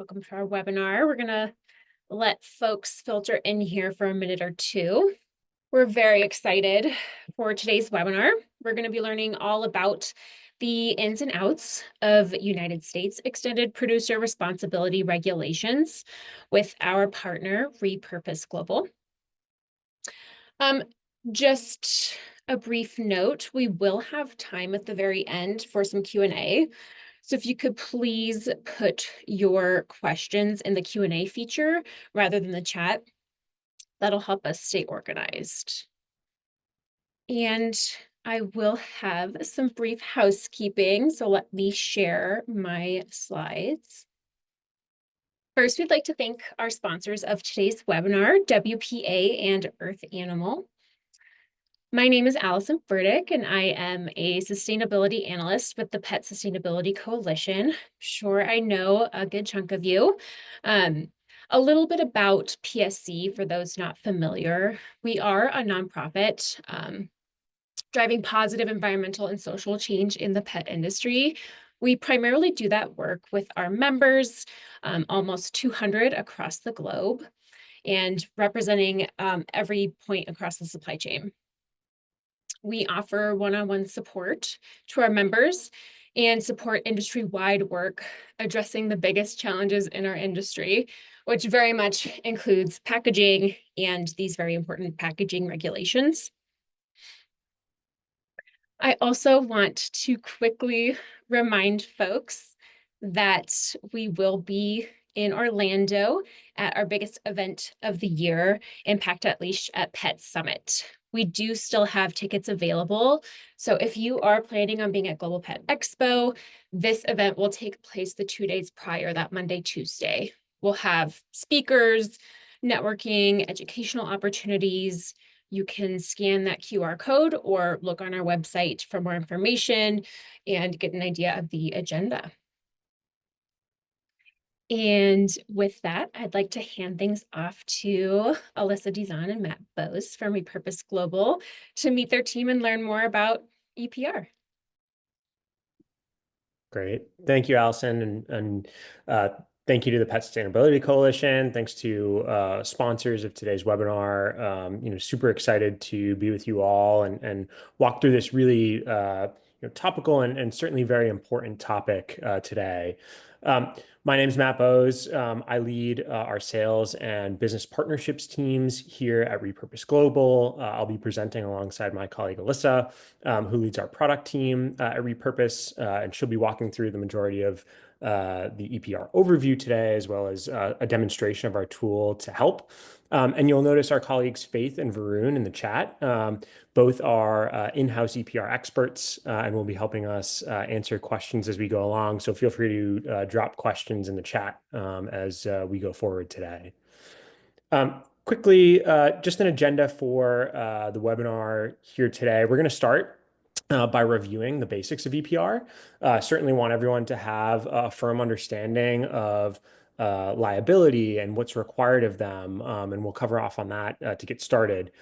Welcome to our webinar. We're going to let folks filter in here for a minute or two. We're very excited for today's webinar. We're going to be learning all about the ins and outs of United States Extended Producer Responsibility Regulations with our partner, rePurpose Global. Just a brief note, we will have time at the very end for some Q&A. So if you could please put your questions in the Q&A feature rather than the chat, that'll help us stay organized. And I will have some brief housekeeping, so let me share my slides. First, we'd like to thank our sponsors of today's webinar, WPA and Earth Animal. My name is Allison Burdick, and I am a sustainability analyst with the Pet Sustainability Coalition. Sure, I know a good chunk of you. A little bit about PSC for those not familiar. We are a nonprofit driving positive environmental and social change in the pet industry. We primarily do that work with our members, almost 200 across the globe, and representing every point across the supply chain. We offer one-on-one support to our members and support industry-wide work addressing the biggest challenges in our industry, which very much includes packaging and these very important packaging regulations. I also want to quickly remind folks that we will be in Orlando at our biggest event of the year, Impact at Leash at Pet Summit. We do still have tickets available. So if you are planning on being at Global Pet Expo, this event will take place the 2 days prior, that Monday, Tuesday. We'll have speakers, networking, educational opportunities. You can scan that QR code or look on our website for more information and get an idea of the agenda. And with that, I'd like to hand things off to Alyssa Dizon and Matt Bose from rePurpose Global to meet their team and learn more about EPR. Great. Thank you, Allison. And thank you to the Pet Sustainability Coalition. Thanks to sponsors of today's webinar. Super excited to be with you all and walk through this really topical and certainly very important topic today. My name is Matt Bose. I lead our sales and business partnerships teams here at rePurpose Global. I'll be presenting alongside my colleague Alyssa, who leads our product team at rePurpose, and she'll be walking through the majority of the EPR overview today, as well as a demonstration of our tool to help. And you'll notice our colleagues Faith and Varun in the chat. Both are in-house EPR experts and will be helping us answer questions as we go along. So feel free to drop questions in the chat as we go forward today. Quickly, just an agenda for the webinar here today. We're going to start by reviewing the basics of EPR. Certainly want everyone to have a firm understanding of liability and what's required of them, and we'll cover off on that to get started.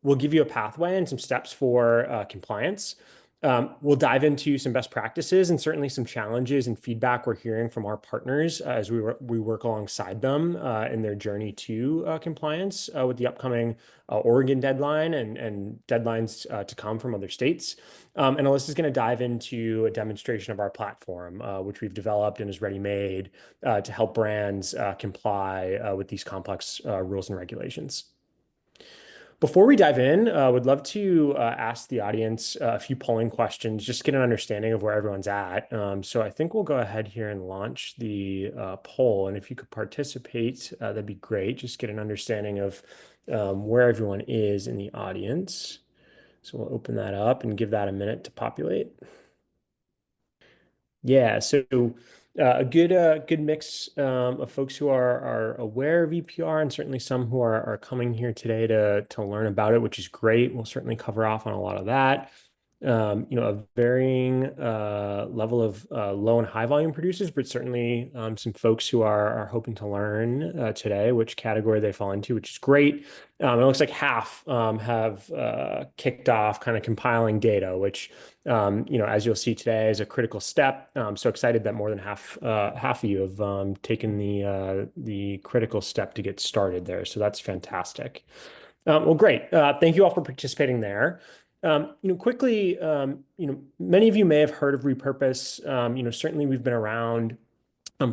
We'll give you a pathway and some steps for compliance. We'll dive into some best practices and certainly some challenges and feedback we're hearing from our partners as we work alongside them in their journey to compliance with the upcoming Oregon deadline and deadlines to come from other states. And Alyssa's going to dive into a demonstration of our platform, which we've developed and is ready-made to help brands comply with these complex rules and regulations. Before we dive in, I would love to ask the audience a few polling questions, just to get an understanding of where everyone's at. So I think we'll go ahead here and launch the poll. And if you could participate, that'd be great. Just get an understanding of where everyone is in the audience. So we'll open that up and give that a minute to populate. Yeah, so a good mix of folks who are aware of EPR and certainly some who are coming here today to learn about it, which is great. We'll certainly cover off on a lot of that. a varying level of low and high volume producers, but certainly some folks who are hoping to learn today which category they fall into, which is great. It looks like half have kicked off kind of compiling data, which as you'll see today, is a critical step. So excited that more than half of you have taken the critical step to get started there. So that's fantastic. Well, great. Thank you all for participating there. Quickly, many of you may have heard of rePurpose. Certainly we've been around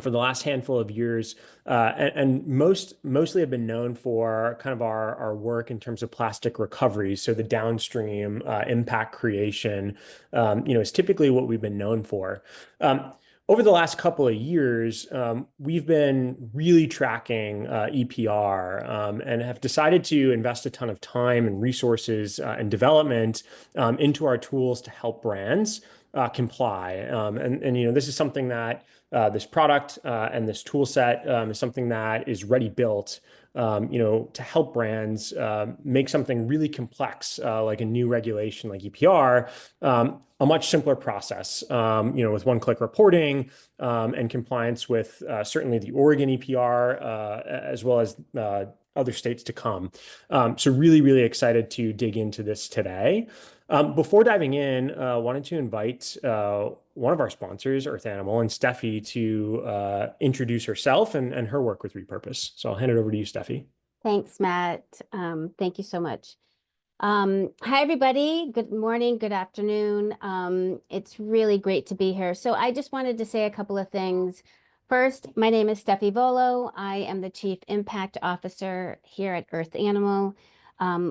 for the last handful of years, and mostly have been known for kind of our work in terms of plastic recovery. So the downstream impact creation, is typically what we've been known for. Over the last couple of years, we've been really tracking EPR and have decided to invest a ton of time and resources and development into our tools to help brands comply. And this is something that this product and this tool set is something that is ready built, to help brands make something really complex, like a new regulation like EPR, a much simpler process, with one-click reporting and compliance with certainly the Oregon EPR, as well as other states to come. So really, really excited to dig into this today. Before diving in, wanted to invite one of our sponsors, Earth Animal, and Steffi to introduce herself and her work with rePurpose. So I'll hand it over to you, Steffi. Thanks, Matt. Thank you so much. Hi, everybody. Good morning, good afternoon. It's really great to be here. So I just wanted to say a couple of things. First, my name is Steffi Volo. I am the Chief Impact Officer here at Earth Animal.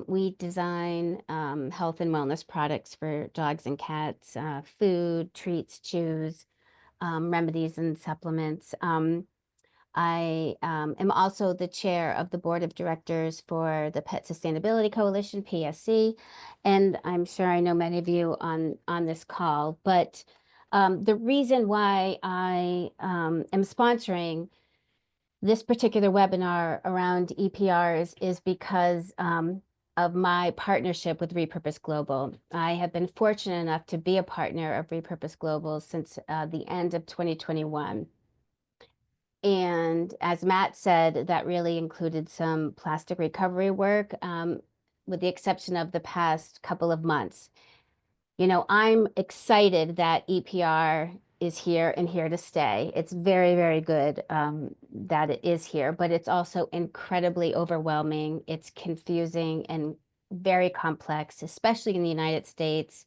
We design health and wellness products for dogs and cats, food, treats, chews, remedies, and supplements. I am also the chair of the board of directors for the Pet Sustainability Coalition, PSC, and I'm sure I know many of you on this call. But the reason why I am sponsoring this particular webinar around EPRs is because of my partnership with rePurpose Global. I have been fortunate enough to be a partner of rePurpose Global since the end of 2021. And as Matt said, that really included some plastic recovery work, with the exception of the past couple of months. I'm excited that EPR is here and here to stay. It's very, very good that it is here, but it's also incredibly overwhelming. It's confusing and very complex, especially in the United States,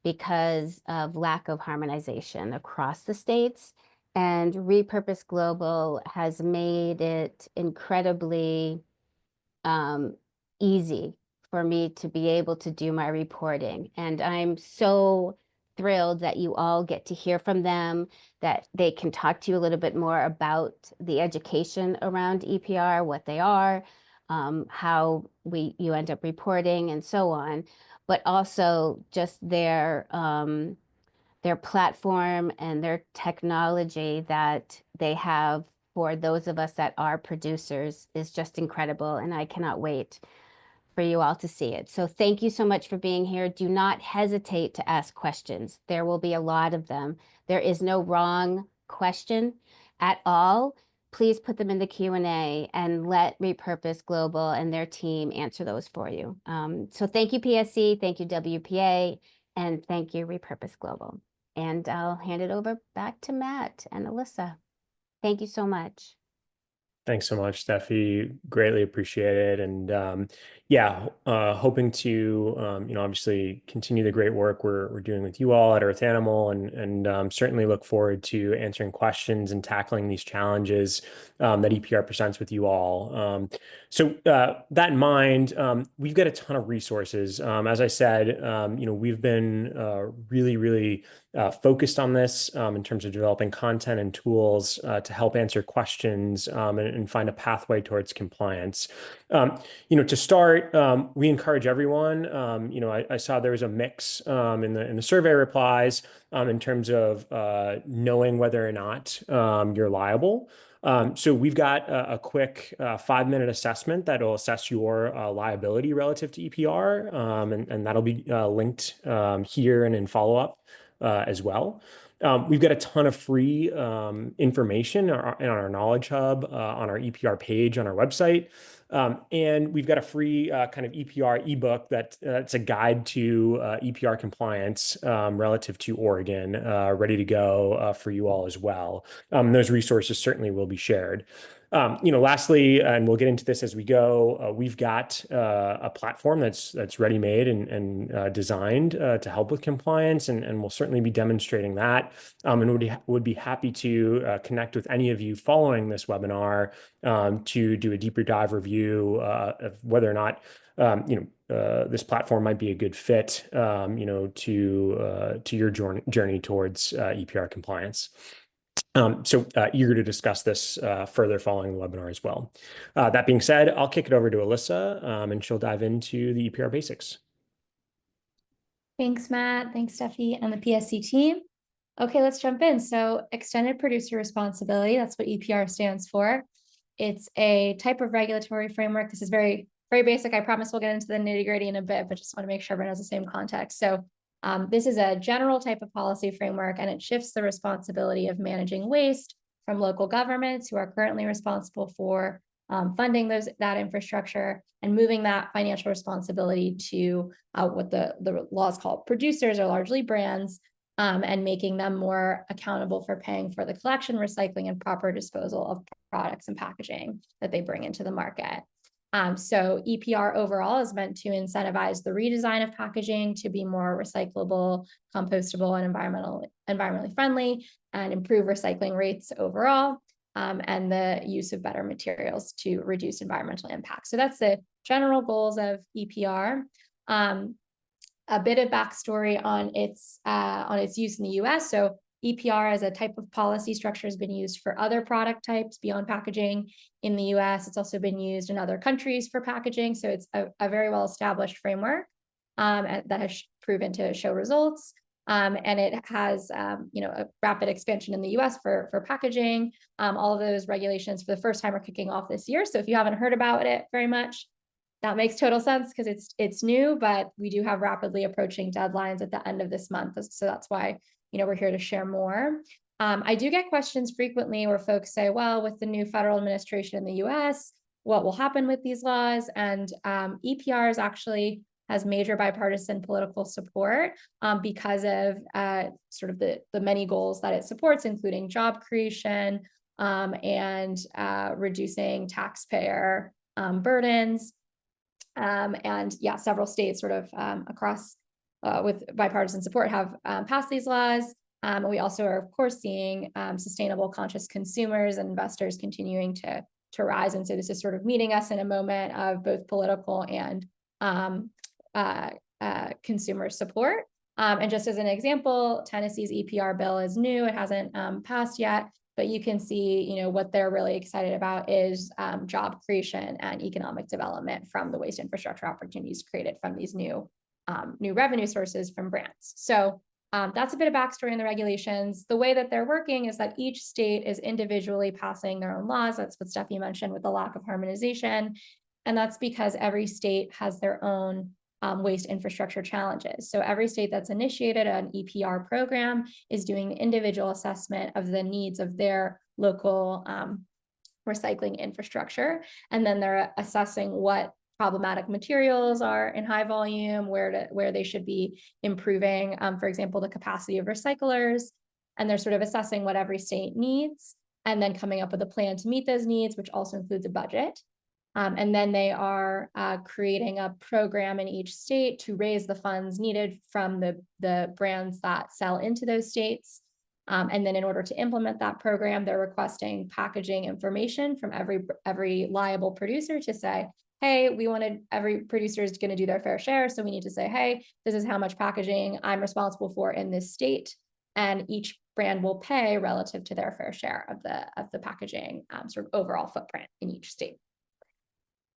because of lack of harmonization across the states. And rePurpose Global has made it incredibly easy for me to be able to do my reporting. And I'm so thrilled that you all get to hear from them, that they can talk to you a little bit more about the education around EPR, what they are, how you end up reporting, and so on, but also just their platform and their technology that they have for those of us that are producers is just incredible. And I cannot wait for you all to see it. So thank you so much for being here. Do not hesitate to ask questions. There will be a lot of them. There is no wrong question at all. Please put them in the Q&A and let rePurpose Global and their team answer those for you. So thank you, PSC, thank you, WPA, and thank you, rePurpose Global. And I'll hand it over back to Matt and Alyssa. Thank you so much. Thanks so much, Steffi. Greatly appreciate it. And hoping to obviously continue the great work we're doing with you all at Earth Animal, and certainly look forward to answering questions and tackling these challenges that EPR presents with you all. So that in mind, we've got a ton of resources. As I said, we've been really, really focused on this in terms of developing content and tools to help answer questions and find a pathway towards compliance. To start, we encourage everyone. I saw there was a mix in the survey replies in terms of knowing whether or not you're liable. So we've got a quick 5-minute assessment that will assess your liability relative to EPR, and that'll be linked here and in follow-up as well. We've got a ton of free information in our Knowledge Hub, on our EPR page on our website. And we've got a free kind of EPR ebook that's a guide to EPR compliance relative to Oregon, ready to go for you all as well. Those resources certainly will be shared. Lastly, and we'll get into this as we go, we've got a platform that's ready-made and designed to help with compliance, and we'll certainly be demonstrating that. And would be happy to connect with any of you following this webinar to do a deeper dive review of whether or not this platform might be a good fit, to your journey towards EPR compliance. So eager to discuss this further following the webinar as well. That being said, I'll kick it over to Alyssa, and she'll dive into the EPR basics. Thanks, Matt. Thanks, Steffi, and the PSC team. Okay, let's jump in. So extended producer responsibility, that's what EPR stands for. It's a type of regulatory framework. This is very, very basic. I promise we'll get into the nitty-gritty in a bit, but just want to make sure everyone has the same context. So this is a general type of policy framework, and it shifts the responsibility of managing waste from local governments who are currently responsible for funding that infrastructure, and moving that financial responsibility to what the laws call producers, or largely brands, and making them more accountable for paying for the collection, recycling, and proper disposal of products and packaging that they bring into the market. So EPR overall is meant to incentivize the redesign of packaging to be more recyclable, compostable, and environmentally friendly, and improve recycling rates overall, and the use of better materials to reduce environmental impact. So that's the general goals of EPR. A bit of backstory on its use in the US. So EPR as a type of policy structure has been used for other product types beyond packaging in the US. It's also been used in other countries for packaging. So it's a very well-established framework that has proven to show results. And it has, a rapid expansion in the US for packaging. All of those regulations for the first time are kicking off this year. So if you haven't heard about it very much, that makes total sense because it's new, but we do have rapidly approaching deadlines at the end of this month. So that's why, we're here to share more. I do get questions frequently where folks say, well, with the new federal administration in the US, what will happen with these laws? And EPR actually has major bipartisan political support because of sort of the many goals that it supports, including job creation and reducing taxpayer burdens. And yeah, several states sort of across with bipartisan support have passed these laws. And we also are, of course, seeing sustainable, conscious consumers and investors continuing to rise. And so this is sort of meeting us in a moment of both political and consumer support. And just as an example, Tennessee's EPR bill is new. It hasn't passed yet, but you can see, what they're really excited about is job creation and economic development from the waste infrastructure opportunities created from these new revenue sources from brands. So that's a bit of backstory in the regulations. The way that they're working is that each state is individually passing their own laws. That's what Steffi mentioned with the lack of harmonization. And that's because every state has their own waste infrastructure challenges. So every state that's initiated an EPR program is doing an individual assessment of the needs of their local recycling infrastructure. And then they're assessing what problematic materials are in high volume, where they should be improving, for example, the capacity of recyclers. And they're sort of assessing what every state needs and then coming up with a plan to meet those needs, which also includes a budget. And then they are creating a program in each state to raise the funds needed from the brands that sell into those states. And then in order to implement that program, they're requesting packaging information from every liable producer to say, hey, every producer is going to do their fair share. So we need to say, hey, this is how much packaging I'm responsible for in this state. and each brand will pay relative to their fair share of the packaging sort of overall footprint in each state.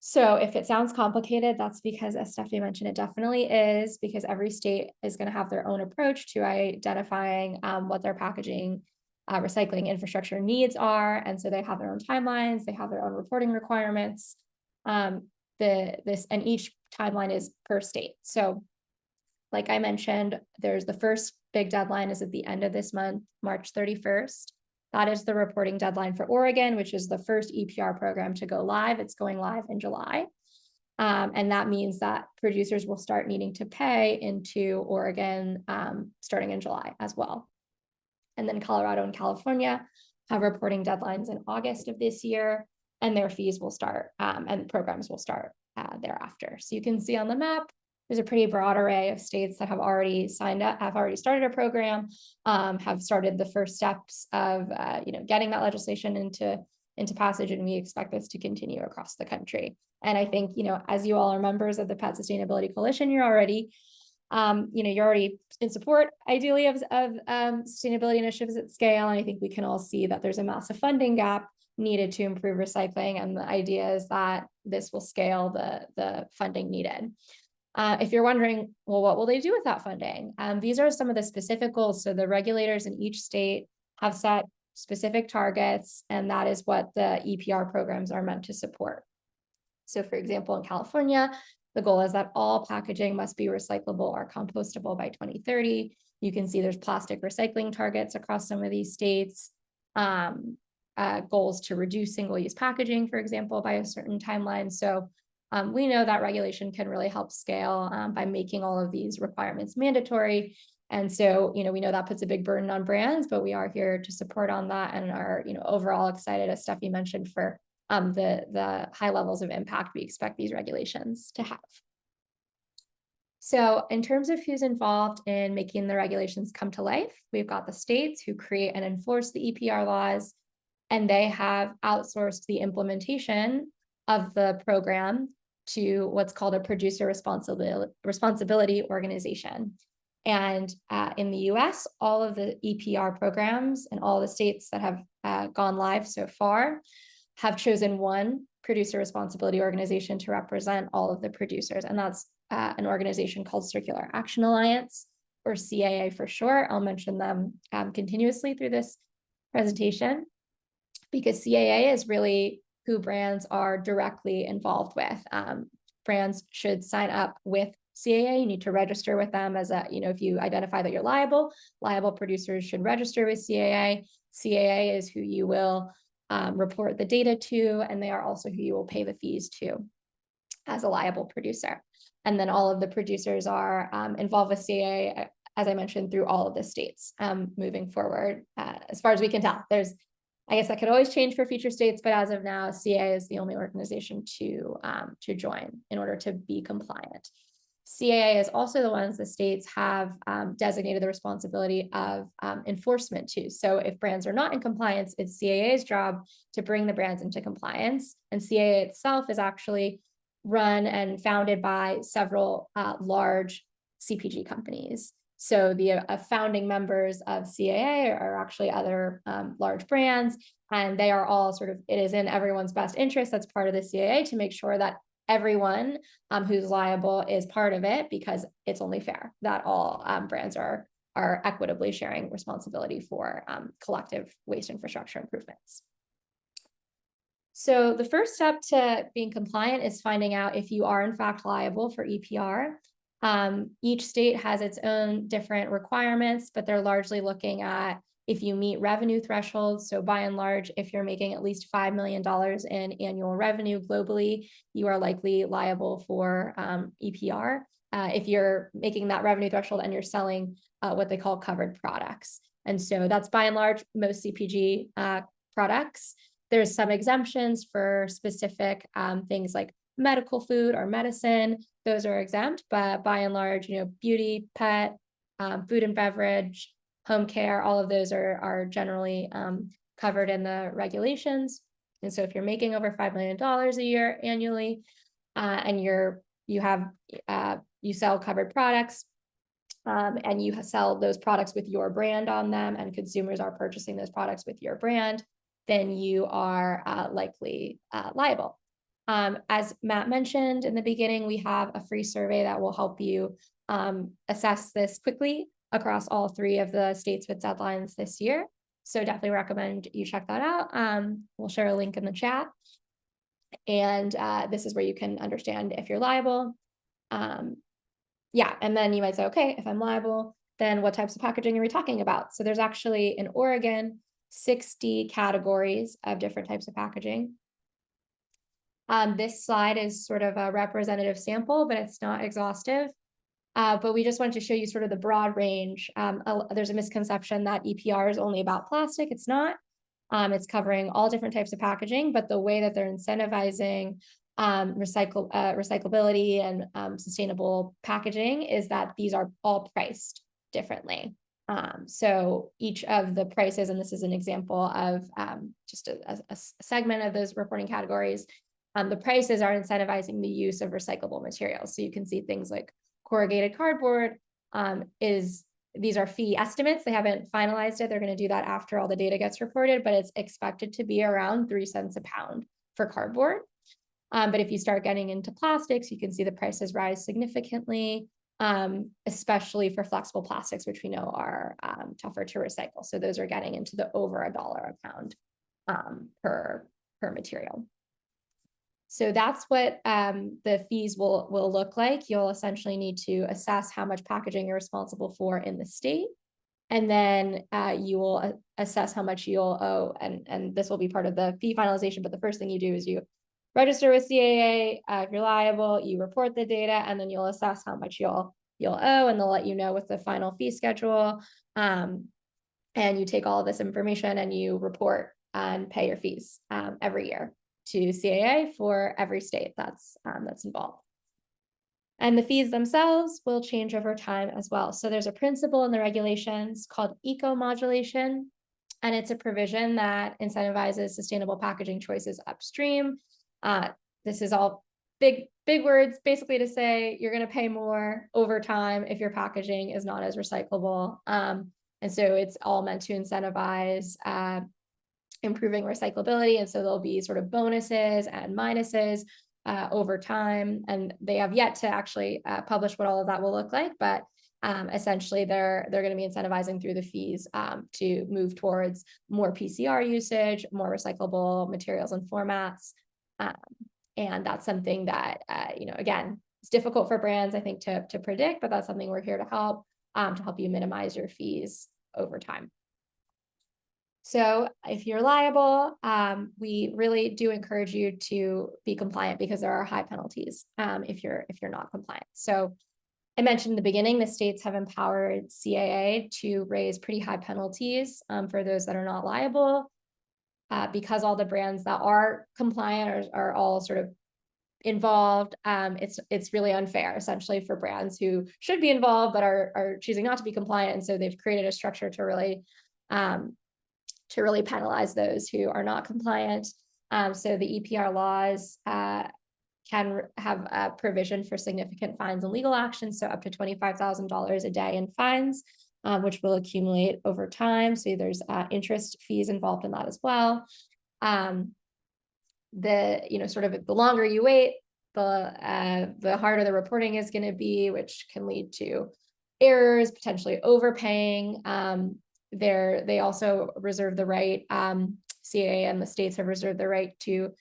So if it sounds complicated, that's because, as Stephanie mentioned, it definitely is, because every state is going to have their own approach to identifying what their packaging recycling infrastructure needs are. And so they have their own timelines, they have their own reporting requirements. And each timeline is per state. So like I mentioned, there's the first big deadline is at the end of this month, March 31st. That is the reporting deadline for Oregon, which is the first EPR program to go live. It's going live in July. And that means that producers will start needing to pay into Oregon starting in July as well. And then Colorado and California have reporting deadlines in August of this year, and their fees will start and programs will start thereafter. So you can see on the map, there's a pretty broad array of states that have already signed up, have already started a program, have started the first steps of getting that legislation into passage, and we expect this to continue across the country. And I think, as you all are members of the Pet Sustainability Coalition, you're already in support, ideally, of sustainability initiatives at scale. And I think we can all see that there's a massive funding gap needed to improve recycling. And the idea is that this will scale the funding needed. If you're wondering, well, what will they do with that funding? These are some of the specific goals. So the regulators in each state have set specific targets, and that is what the EPR programs are meant to support. So for example, in California, the goal is that all packaging must be recyclable or compostable by 2030. You can see there's plastic recycling targets across some of these states. Goals to reduce single-use packaging, for example, by a certain timeline. So we know that regulation can really help scale by making all of these requirements mandatory. And so, we know that puts a big burden on brands, but we are here to support on that and are, overall excited, as Steffi mentioned, for the high levels of impact we expect these regulations to have. So in terms of who's involved in making the regulations come to life, we've got the states who create and enforce the EPR laws, and they have outsourced the implementation of the program to what's called a producer responsibility organization. And in the US, all of the EPR programs and all the states that have gone live so far have chosen one producer responsibility organization to represent all of the producers. And that's an organization called Circular Action Alliance, or CAA for short. I'll mention them continuously through this presentation, because CAA is really who brands are directly involved with. Brands should sign up with CAA. You need to register with them as if you identify that you're liable producers should register with CAA. CAA is who you will report the data to, and they are also who you will pay the fees to as a liable producer. And then all of the producers are involved with CAA, as I mentioned, through all of the states moving forward. As far as we can tell, I guess that could always change for future states, but as of now, CAA is the only organization to join in order to be compliant. CAA is also the ones the states have designated the responsibility of enforcement to. So if brands are not in compliance, it's CAA's job to bring the brands into compliance. And CAA itself is actually run and founded by several large CPG companies. So the founding members of CAA are actually other large brands, and they are all it is in everyone's best interest that's part of the CAA to make sure that everyone who's liable is part of it, because it's only fair that all brands are equitably sharing responsibility for collective waste infrastructure improvements. So the first step to being compliant is finding out if you are in fact liable for EPR. Each state has its own different requirements, but they're largely looking at if you meet revenue thresholds. So by and large, if you're making at least $5 million in annual revenue globally, you are likely liable for EPR. If you're making that revenue threshold and you're selling what they call covered products. And so that's by and large most CPG products. There's some exemptions for specific things like medical food or medicine. Those are exempt, but by and large, beauty, pet, food and beverage, home care, all of those are generally covered in the regulations. And so if you're making over $5 million a year annually, and you sell covered products, and you sell those products with your brand on them, and consumers are purchasing those products with your brand, then you are likely liable. As Matt mentioned in the beginning, we have a free survey that will help you assess this quickly across all 3 of the states with deadlines this year. So definitely recommend you check that out. We'll share a link in the chat. And this is where you can understand if you're liable. Yeah, and then you might say, okay, if I'm liable, then what types of packaging are we talking about? So there's actually in Oregon 60 categories of different types of packaging. This slide is sort of a representative sample, but it's not exhaustive. But we just wanted to show you sort of the broad range. There's a misconception that EPR is only about plastic. It's not. It's covering all different types of packaging, but the way that they're incentivizing recyclability and sustainable packaging is that these are all priced differently. So each of the prices, and this is an example of just a segment of those reporting categories, the prices are incentivizing the use of recyclable materials. So you can see things like corrugated cardboard these are fee estimates. They haven't finalized it. They're going to do that after all the data gets reported, but it's expected to be around 3 cents a pound for cardboard. But if you start getting into plastics, you can see the prices rise significantly, especially for flexible plastics, which we know are tougher to recycle. So those are getting into the over $1 a pound per material. So that's what the fees will look like. You'll essentially need to assess how much packaging you're responsible for in the state. And then you will assess how much you'll owe. And this will be part of the fee finalization. But the first thing you do is you register with CAA. If you're liable, you report the data, and then you'll assess how much you'll owe, and they'll let you know with the final fee schedule. And you take all of this information and you report and pay your fees every year to CAA for every state that's involved. And the fees themselves will change over time as well. So there's a principle in the regulations called eco-modulation, and it's a provision that incentivizes sustainable packaging choices upstream. This is all big words, basically to say you're going to pay more over time if your packaging is not as recyclable. And so it's all meant to incentivize improving recyclability. And so there'll be sort of bonuses and minuses over time. And they have yet to actually publish what all of that will look like. But essentially, they're going to be incentivizing through the fees to move towards more PCR usage, more recyclable materials and formats. And that's something that, again, it's difficult for brands, I think, to predict, but that's something we're here to help you minimize your fees over time. So if you're liable, we really do encourage you to be compliant because there are high penalties if you're not compliant. So I mentioned in the beginning, the states have empowered CAA to raise pretty high penalties for those that are not liable because all the brands that are compliant are all sort of involved. It's really unfair, essentially, for brands who should be involved but are choosing not to be compliant. And so they've created a structure to really penalize those who are not compliant. So the EPR laws can have a provision for significant fines and legal actions, so up to $25,000 a day in fines, which will accumulate over time. So there's interest fees involved in that as well. Sort of the longer you wait, the harder the reporting is going to be, which can lead to errors, potentially overpaying. They also reserve the right, CAA and the states have reserved the right to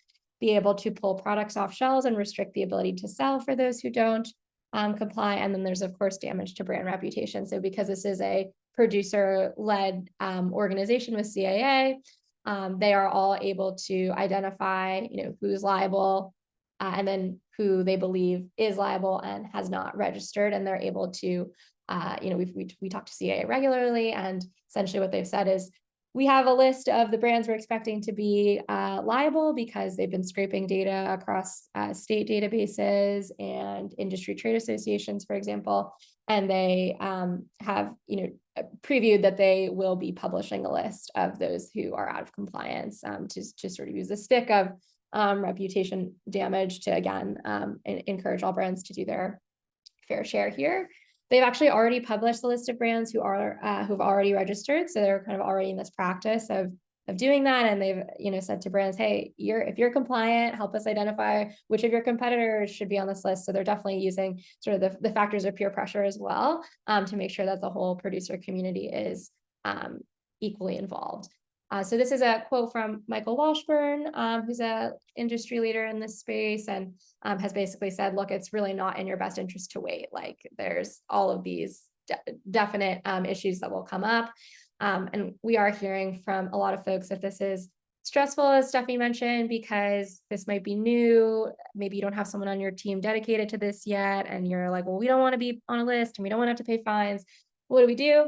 be able to pull products off shelves and restrict the ability to sell for those who don't comply. And then there's, of course, damage to brand reputation. So because this is a producer-led organization with CAA, they are all able to identify, who's liable and then who they believe is liable and has not registered. And they're able to, we talk to CAA regularly, and essentially what they've said is, we have a list of the brands we're expecting to be liable because they've been scraping data across state databases and industry trade associations, for example, and they have previewed that they will be publishing a list of those who are out of compliance to sort of use the stick of reputation damage to, again, encourage all brands to do their fair share here. They've actually already published the list of brands who've already registered. So they're kind of already in this practice of doing that. And they've, said to brands, hey, if you're compliant, help us identify which of your competitors should be on this list. So they're definitely using sort of the factors of peer pressure as well, to make sure that the whole producer community is equally involved. So this is a quote from Michael Washburn, who's an industry leader in this space, and has basically said, look, it's really not in your best interest to wait. Like, there's all of these definite issues that will come up. And we are hearing from a lot of folks that this is stressful, as Steffi mentioned, because this might be new. Maybe you don't have someone on your team dedicated to this yet. And you're like, well, we don't want to be on a list and we don't want to have to pay fines. What do we do?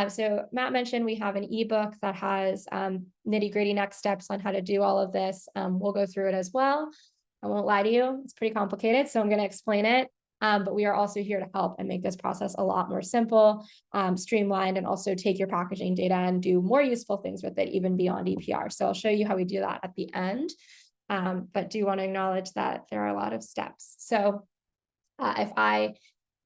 So Matt mentioned we have an ebook that has nitty-gritty next steps on how to do all of this. We'll go through it as well. I won't lie to you, it's pretty complicated, so I'm going to explain it. But we are also here to help and make this process a lot more simple, streamlined, and also take your packaging data and do more useful things with it, even beyond EPR. So I'll show you how we do that at the end. But do want to acknowledge that there are a lot of steps. So if I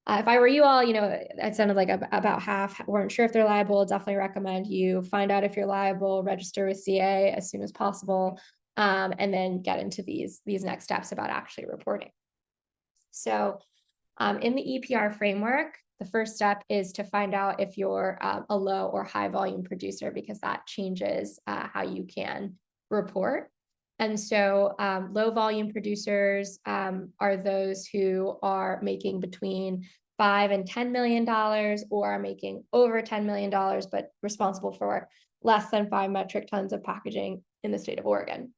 were you all, it sounded like about half weren't sure if they're liable. Definitely recommend you find out if you're liable, register with CA as soon as possible, and then get into these next steps about actually reporting. So in the EPR framework, the first step is to find out if you're a low or high volume producer, because that changes how you can report. And so low volume producers are those who are making between $5 and $10 million, or are making over $10 million, but responsible for less than 5 metric tons of packaging in the state of Oregon.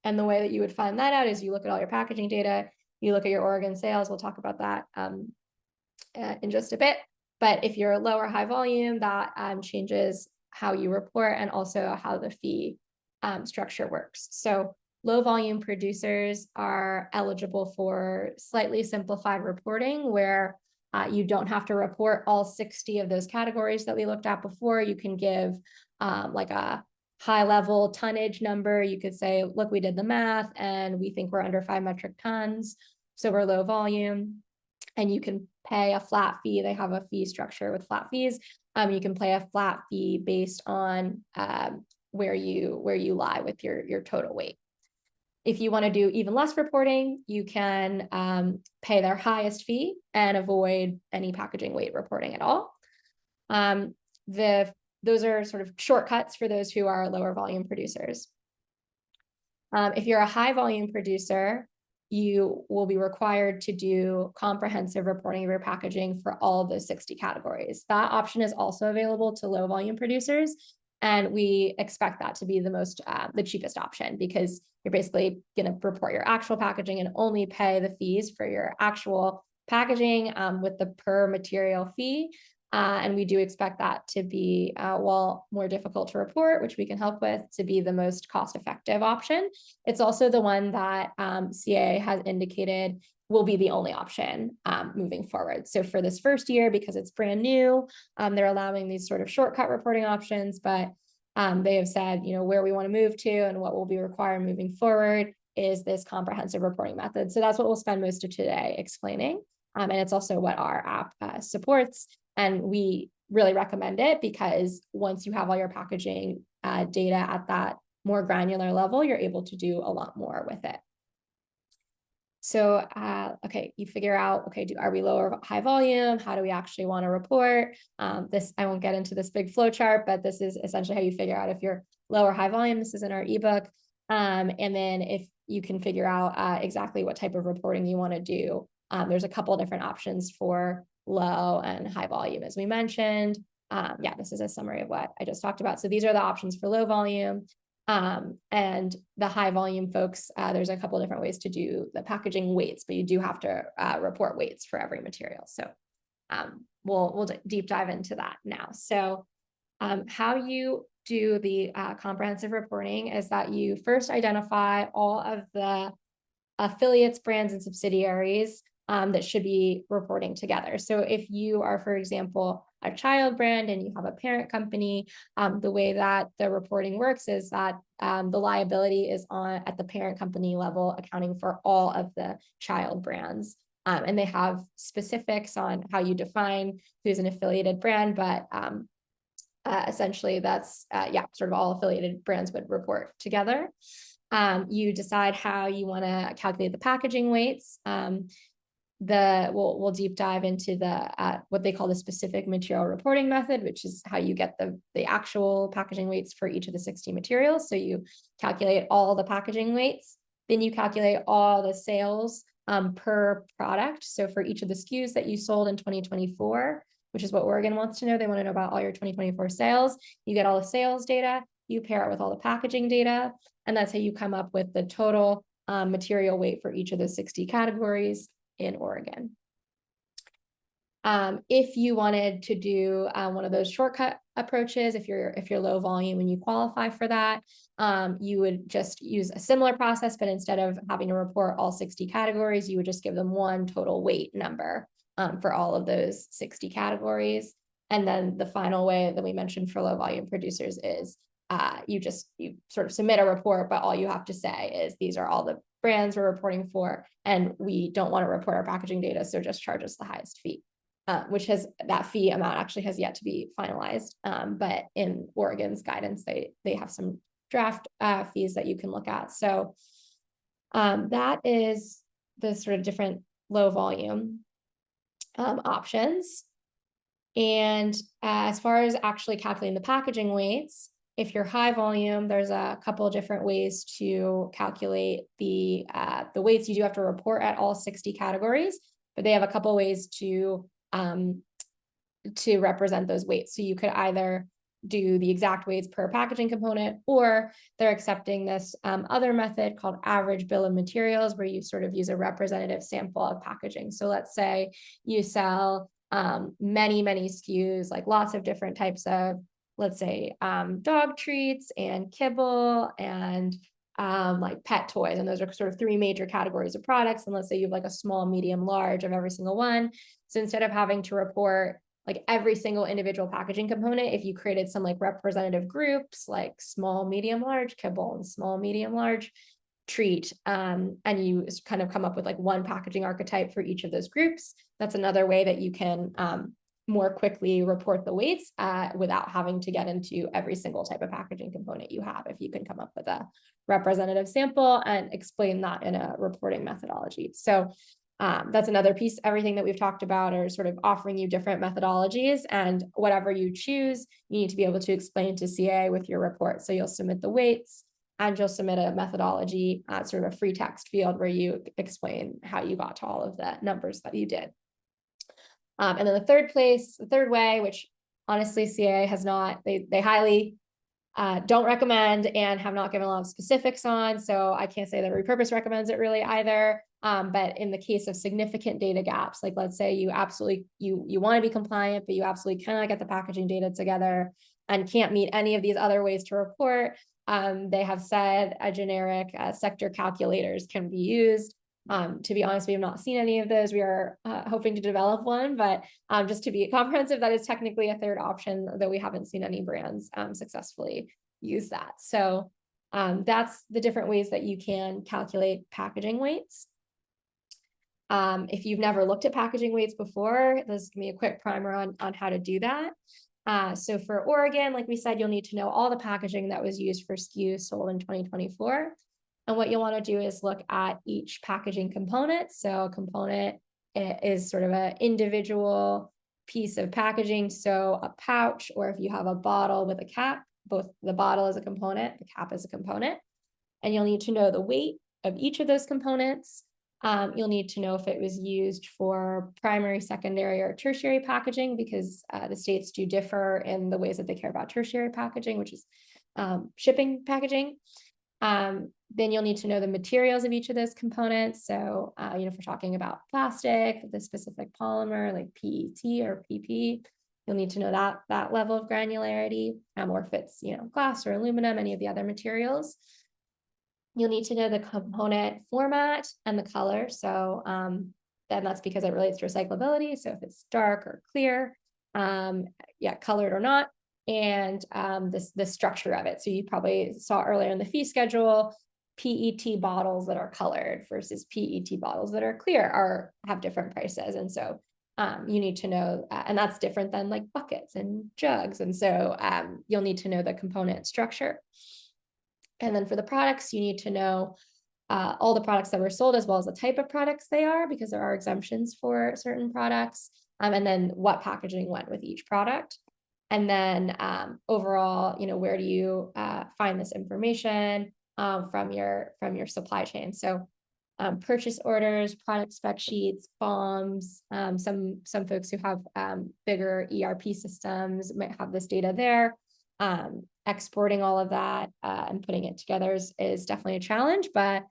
And the way that you would find that out is you look at all your packaging data, you look at your Oregon sales. We'll talk about that in just a bit. But if you're low or high volume, that changes how you report and also how the fee structure works. So low volume producers are eligible for slightly simplified reporting, where you don't have to report all 60 of those categories that we looked at before. You can give like a high level tonnage number. You could say, look, we did the math and we think we're under 5 metric tons. So we're low volume, and you can pay a flat fee. They have a fee structure with flat fees. You can pay a flat fee based on where you lie with your total weight. If you want to do even less reporting, you can pay their highest fee and avoid any packaging weight reporting at all. Those are sort of shortcuts for those who are lower volume producers. If you're a high volume producer, you will be required to do comprehensive reporting of your packaging for all of those 60 categories. That option is also available to low volume producers. And we expect that to be the cheapest option, because you're basically going to report your actual packaging and only pay the fees for your actual packaging with the per material fee. And we do expect that to be, while more difficult to report, which we can help with, to be the most cost-effective option. It's also the one that CA has indicated will be the only option moving forward. So for this first year, because it's brand new, they're allowing these sort of shortcut reporting options, but they have said, where we want to move to and what will be required moving forward is this comprehensive reporting method. So that's what we'll spend most of today explaining. And it's also what our app supports. And we really recommend it, because once you have all your packaging data at that more granular level, you're able to do a lot more with it. So, okay, you figure out, okay, are we low or high volume? How do we actually want to report? I won't get into this big flow chart, but this is essentially how you figure out if you're low or high volume. This is in our ebook. And then if you can figure out exactly what type of reporting you want to do, there's a couple of different options for low and high volume, as we mentioned. Yeah, this is a summary of what I just talked about. So these are the options for low volume. And the high volume folks, there's a couple of different ways to do the packaging weights, but you do have to report weights for every material. So we'll deep dive into that now. So how you do the comprehensive reporting is that you first identify all of the affiliates, brands, and subsidiaries that should be reporting together. So if you are, for example, a child brand and you have a parent company, the way that the reporting works is that the liability is at the parent company level, accounting for all of the child brands. And they have specifics on how you define who's an affiliated brand, but essentially that's, sort of all affiliated brands would report together. You decide how you want to calculate the packaging weights. We'll deep dive into what they call the specific material reporting method, which is how you get the actual packaging weights for each of the 60 materials. So you calculate all the packaging weights, then you calculate all the sales per product. So for each of the SKUs that you sold in 2024, which is what Oregon wants to know, they want to know about all your 2024 sales. You get all the sales data, you pair it with all the packaging data, and that's how you come up with the total material weight for each of those 60 categories in Oregon. If you wanted to do one of those shortcut approaches, if you're low volume and you qualify for that, you would just use a similar process, but instead of having to report all 60 categories, you would just give them one total weight number for all of those 60 categories. And then the final way that we mentioned for low volume producers is you sort of submit a report, but all you have to say is these are all the brands we're reporting for, and we don't want to report our packaging data, so just charge us the highest fee, that fee amount actually has yet to be finalized. But in Oregon's guidance, they have some draft fees that you can look at. So that is the sort of different low volume options. And as far as actually calculating the packaging weights, if you're high volume, there's a couple of different ways to calculate the weights. You do have to report at all 60 categories, but they have a couple of ways to represent those weights. So you could either do the exact weights per packaging component, or they're accepting this other method called average bill of materials, where you sort of use a representative sample of packaging. So let's say you sell many SKUs, like lots of different types of, let's say, dog treats and kibble and like pet toys. And those are sort of three major categories of products. And let's say you have like a small, medium, large of every single one. So instead of having to report like every single individual packaging component, if you created some like representative groups, like small, medium, large kibble and small, medium, large treat, and you kind of come up with like one packaging archetype for each of those groups, that's another way that you can more quickly report the weights without having to get into every single type of packaging component you have, if you can come up with a representative sample and explain that in a reporting methodology. So that's another piece. Everything that we've talked about are sort of offering you different methodologies, and whatever you choose, you need to be able to explain to CA with your report. So you'll submit the weights and you'll submit a methodology, sort of a free text field where you explain how you got to all of the numbers that you did. And then the third way, which honestly CA has not, they highly don't recommend and have not given a lot of specifics on. So I can't say that rePurpose recommends it really either. But in the case of significant data gaps, like let's say you absolutely, you want to be compliant, but you absolutely cannot get the packaging data together and can't meet any of these other ways to report, they have said a generic sector calculators can be used. To be honest, we have not seen any of those. We are hoping to develop one, but just to be comprehensive, that is technically a third option, though we haven't seen any brands successfully use that. So that's the different ways that you can calculate packaging weights. If you've never looked at packaging weights before, this is gonna be a quick primer on how to do that. So for Oregon, like we said, you'll need to know all the packaging that was used for SKUs sold in 2024. And what you'll want to do is look at each packaging component. So a component is sort of an individual piece of packaging. So a pouch, or if you have a bottle with a cap, both the bottle is a component, the cap is a component. And you'll need to know the weight of each of those components. You'll need to know if it was used for primary, secondary, or tertiary packaging, because the states do differ in the ways that they care about tertiary packaging, which is shipping packaging. Then you'll need to know the materials of each of those components. So, if we're talking about plastic, the specific polymer like PET or PP, you'll need to know that level of granularity, or if it's, glass or aluminum, any of the other materials. You'll need to know the component format and the color. So then that's because it relates to recyclability. So if it's dark or clear, colored or not, and the structure of it. So you probably saw earlier in the fee schedule, PET bottles that are colored versus PET bottles that are clear have different prices. And so you need to know, and that's different than like buckets and jugs. And so you'll need to know the component structure. And then for the products, you need to know all the products that were sold, as well as the type of products they are, because there are exemptions for certain products, and then what packaging went with each product. And then overall, where do you find this information from your supply chain? So purchase orders, product spec sheets, BOMs, some folks who have bigger ERP systems might have this data there. Exporting all of that and putting it together is definitely a challenge, but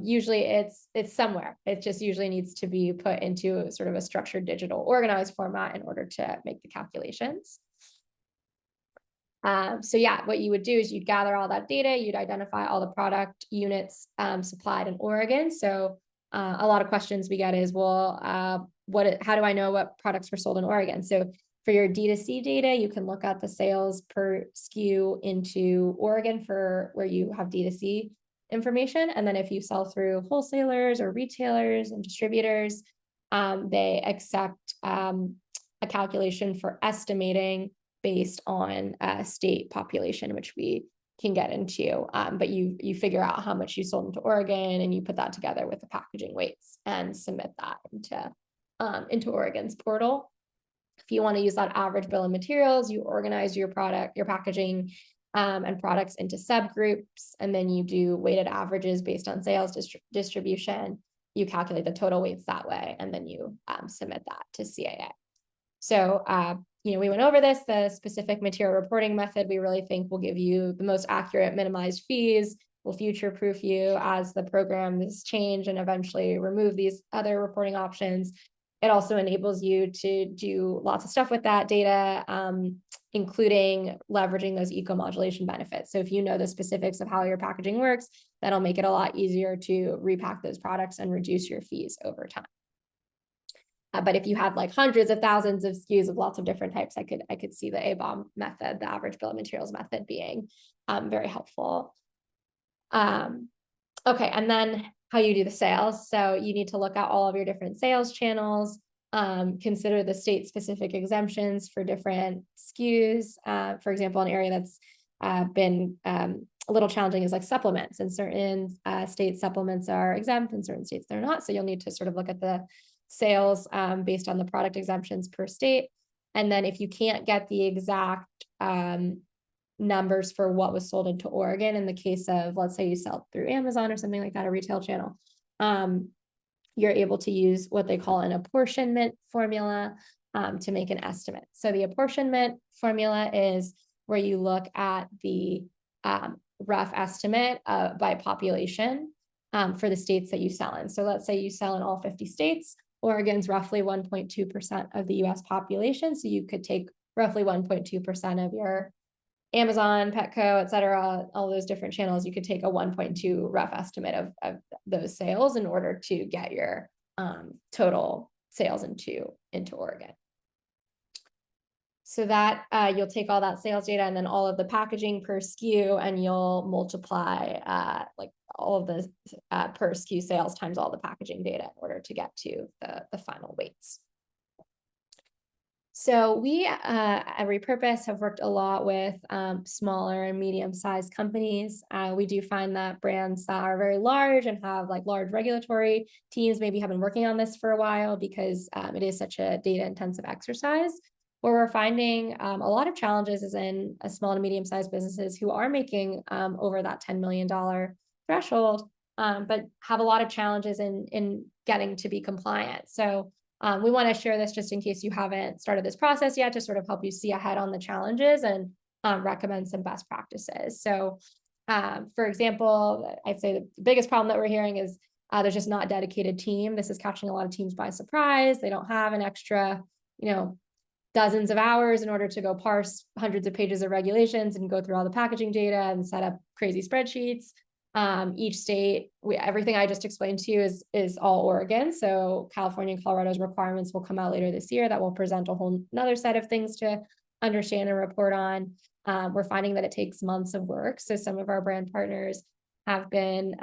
usually it's somewhere. It just usually needs to be put into sort of a structured, digital, organized format in order to make the calculations. So yeah, what you would do is you'd gather all that data, you'd identify all the product units supplied in Oregon. So a lot of questions we get is, well, how do I know what products were sold in Oregon? So for your D2C data, you can look at the sales per SKU into Oregon for where you have D2C information. And then if you sell through wholesalers or retailers and distributors, they accept a calculation for estimating based on state population, which we can get into. But you figure out how much you sold into Oregon, and you put that together with the packaging weights and submit that into Oregon's portal. If you want to use that average bill of materials, you organize your packaging and products into subgroups, and then you do weighted averages based on sales distribution. You calculate the total weights that way, and then you submit that to CAA. So, we went over this. The specific material reporting method we really think will give you the most accurate minimized fees, will future-proof you as the programs change and eventually remove these other reporting options. It also enables you to do lots of stuff with that data, including leveraging those eco-modulation benefits. So if you know the specifics of how your packaging works, that'll make it a lot easier to repack those products and reduce your fees over time. But if you have like hundreds of thousands of SKUs of lots of different types, I could see the ABOM method, the average bill of materials method, being very helpful. Okay, and then how you do the sales. So you need to look at all of your different sales channels, consider the state-specific exemptions for different SKUs. For example, an area that's been a little challenging is like supplements. In certain states, supplements are exempt, in certain states they're not. So you'll need to sort of look at the sales based on the product exemptions per state. And then if you can't get the exact numbers for what was sold into Oregon, in the case of, let's say you sell through Amazon or something like that, a retail channel, you're able to use what they call an apportionment formula to make an estimate. So the apportionment formula is where you look at the rough estimate by population for the states that you sell in. So let's say you sell in all 50 states. Oregon's roughly 1.2% of the US population. So you could take roughly 1.2% of your Amazon, Petco, et cetera, all those different channels. You could take a 1.2 rough estimate of those sales in order to get your total sales into Oregon. So that you'll take all that sales data and then all of the packaging per SKU, and you'll multiply like all of the per SKU sales times all the packaging data in order to get to the final weights. So we at rePurpose have worked a lot with smaller and medium-sized companies. We do find that brands that are very large and have like large regulatory teams maybe have been working on this for a while, because it is such a data-intensive exercise. Where we're finding a lot of challenges is in small to medium-sized businesses who are making over that $10 million threshold, but have a lot of challenges in getting to be compliant. So we want to share this just in case you haven't started this process yet, to sort of help you see ahead on the challenges and recommend some best practices. So for example, I'd say the biggest problem that we're hearing is there's just not a dedicated team. This is catching a lot of teams by surprise. They don't have an extra, dozens of hours in order to go parse hundreds of pages of regulations and go through all the packaging data and set up crazy spreadsheets. Each state, everything I just explained to you is all Oregon. So California and Colorado's requirements will come out later this year. That will present a whole another set of things to understand and report on. We're finding that it takes months of work. So some of our brand partners have been,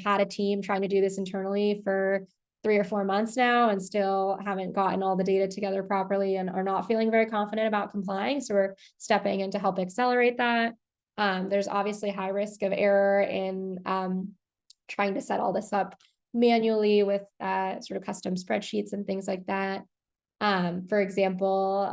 had a team trying to do this internally for 3 or 4 months now and still haven't gotten all the data together properly and are not feeling very confident about complying. So we're stepping in to help accelerate that. There's obviously high risk of error in trying to set all this up manually with sort of custom spreadsheets and things like that. For example,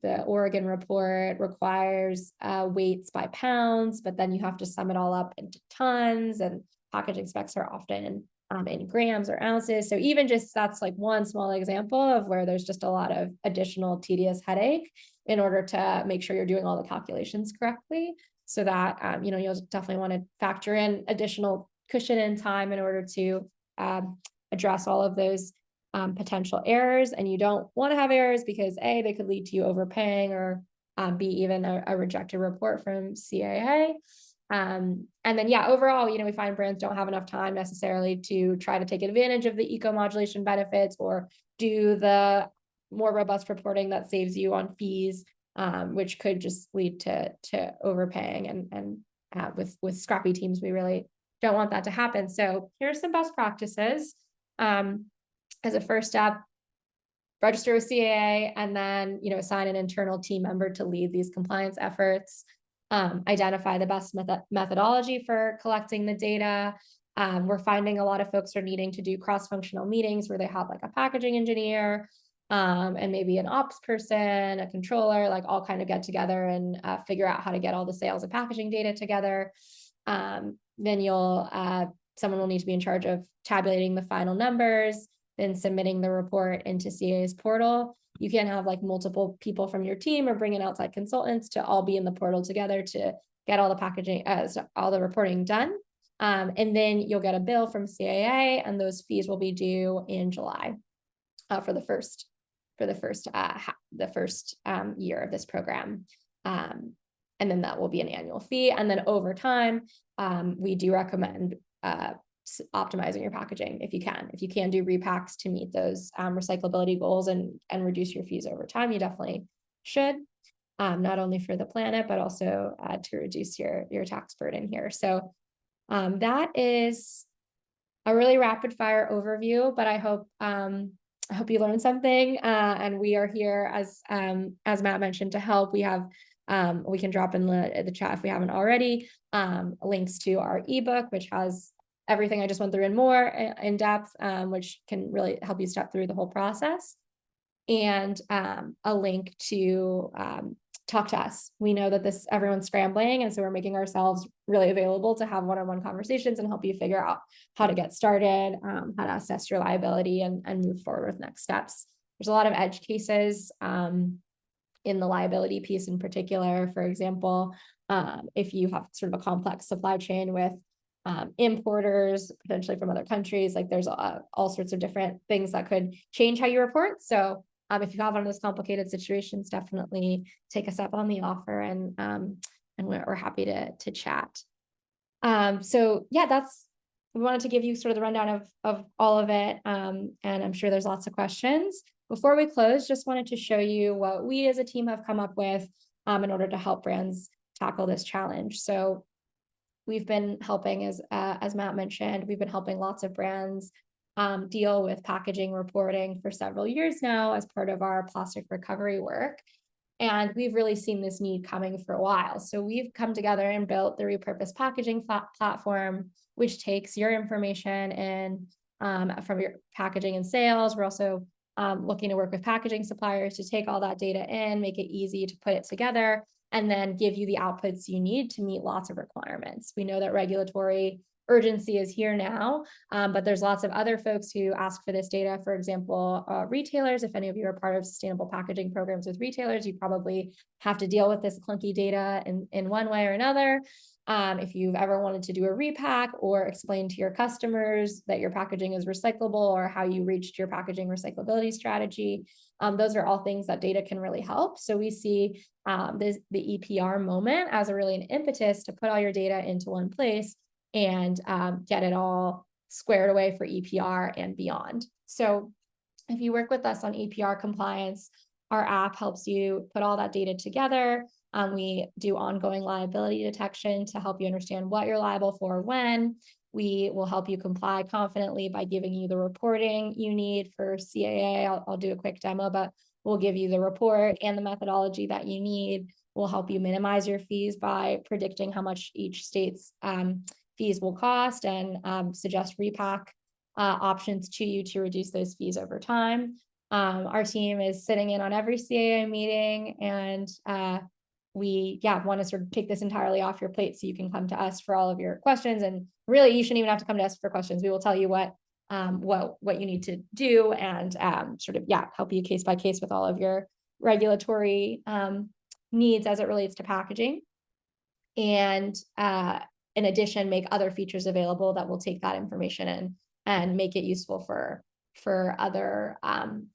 the Oregon report requires weights by pounds, but then you have to sum it all up into tons, and packaging specs are often in grams or ounces. So even just that's like one small example of where there's just a lot of additional tedious headache in order to make sure you're doing all the calculations correctly. So that, you'll definitely want to factor in additional cushion and time in order to address all of those potential errors. And you don't want to have errors because A, they could lead to you overpaying, or B, even a rejected report from CAA. And then, overall, we find brands don't have enough time necessarily to try to take advantage of the eco-modulation benefits or do the more robust reporting that saves you on fees, which could just lead to overpaying. And with scrappy teams, we really don't want that to happen. So here's some best practices. As a first step, register with CAA, and then assign an internal team member to lead these compliance efforts. Identify the best methodology for collecting the data. We're finding a lot of folks are needing to do cross-functional meetings where they have like a packaging engineer and maybe an ops person, a controller, like all kind of get together and figure out how to get all the sales and packaging data together. Then someone will need to be in charge of tabulating the final numbers, then submitting the report into CAA's portal. You can't have like multiple people from your team or bring in outside consultants to all be in the portal together to get all the packaging, all the reporting done. And then you'll get a bill from CAA, and those fees will be due in July for the first year of this program. And then that will be an annual fee. And then over time, we do recommend optimizing your packaging if you can do repacks to meet those recyclability goals and reduce your fees over time. You definitely should, not only for the planet, but also to reduce your tax burden here. So that is a really rapid fire overview, but I hope you learned something, and we are here as Matt mentioned to help. We have we can drop in the chat if we haven't already links to our ebook, which has everything I just went through and more in depth, which can really help you step through the whole process, and a link to talk to us. We know that everyone's scrambling, and so we're making ourselves really available to have one-on-one conversations and help you figure out how to get started, how to assess your liability and move forward with next steps. There's a lot of edge cases in the liability piece in particular. For example, if you have sort of a complex supply chain with importers potentially from other countries, like there's all sorts of different things that could change how you report. So if you have one of those complicated situations, definitely take us up on the offer, and we're happy to chat. So yeah, we wanted to give you sort of the rundown of all of it, and I'm sure there's lots of questions. Before we close, just wanted to show you what we as a team have come up with in order to help brands tackle this challenge. So we've been helping, as Matt mentioned, we've been helping lots of brands deal with packaging reporting for several years now as part of our plastic recovery work. And we've really seen this need coming for a while. So we've come together and built the rePurpose packaging platform, which takes your information in from your packaging and sales. We're also looking to work with packaging suppliers to take all that data in, make it easy to put it together, and then give you the outputs you need to meet lots of requirements. We know that regulatory urgency is here now, but there's lots of other folks who ask for this data. For example, retailers. If any of you are part of sustainable packaging programs with retailers, you probably have to deal with this clunky data in one way or another. If you've ever wanted to do a repack or explain to your customers that your packaging is recyclable or how you reached your packaging recyclability strategy, those are all things that data can really help. So we see the EPR moment as an impetus to put all your data into one place and get it all squared away for EPR and beyond. So if you work with us on EPR compliance, our app helps you put all that data together. We do ongoing liability detection to help you understand what you're liable for when. We will help you comply confidently by giving you the reporting you need for CAA. I'll do a quick demo, but we'll give you the report and the methodology that you need. We'll help you minimize your fees by predicting how much each state's fees will cost and suggest repack options to you to reduce those fees over time. Our team is sitting in on every CAA meeting, and we want to sort of take this entirely off your plate so you can come to us for all of your questions. And really, you shouldn't even have to come to us for questions. We will tell you what you need to do and help you case by case with all of your regulatory needs as it relates to packaging. And in addition, make other features available that will take that information and make it useful for other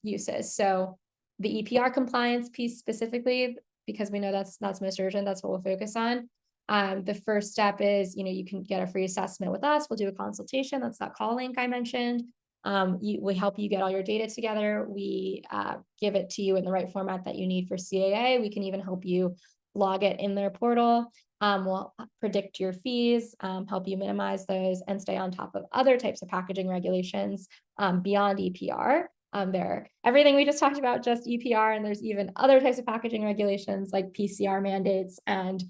uses. So the EPR compliance piece specifically, because we know that's most urgent, that's what we'll focus on. The first step is, you can get a free assessment with us. We'll do a consultation. That's that call link I mentioned. We help you get all your data together. We give it to you in the right format that you need for CAA. We can even help you log it in their portal. We'll predict your fees, help you minimize those, and stay on top of other types of packaging regulations beyond EPR. Everything we just talked about, just EPR, and there's even other types of packaging regulations like PCR mandates and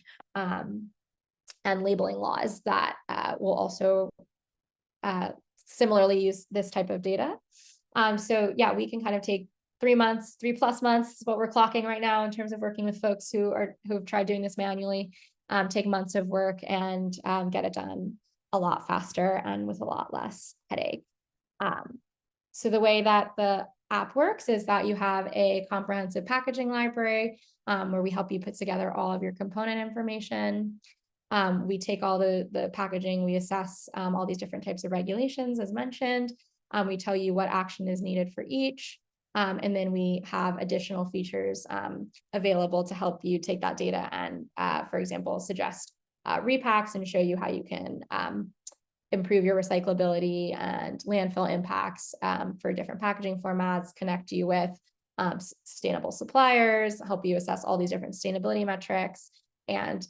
labeling laws that will also similarly use this type of data. We can kind of take 3 months, 3+ months is what we're clocking right now in terms of working with folks who've tried doing this manually, take months of work and get it done a lot faster and with a lot less headache. So the way that the app works is that you have a comprehensive packaging library where we help you put together all of your component information. We take all the packaging, we assess all these different types of regulations as mentioned. We tell you what action is needed for each. And then we have additional features available to help you take that data and, for example, suggest repacks and show you how you can improve your recyclability and landfill impacts for different packaging formats, connect you with sustainable suppliers, help you assess all these different sustainability metrics, and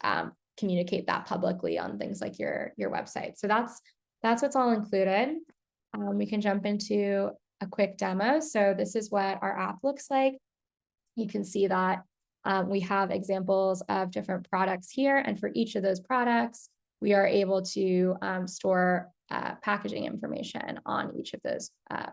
communicate that publicly on things like your website. So that's what's all included. We can jump into a quick demo. So this is what our app looks like. You can see that we have examples of different products here. And for each of those products, we are able to store packaging information on each of those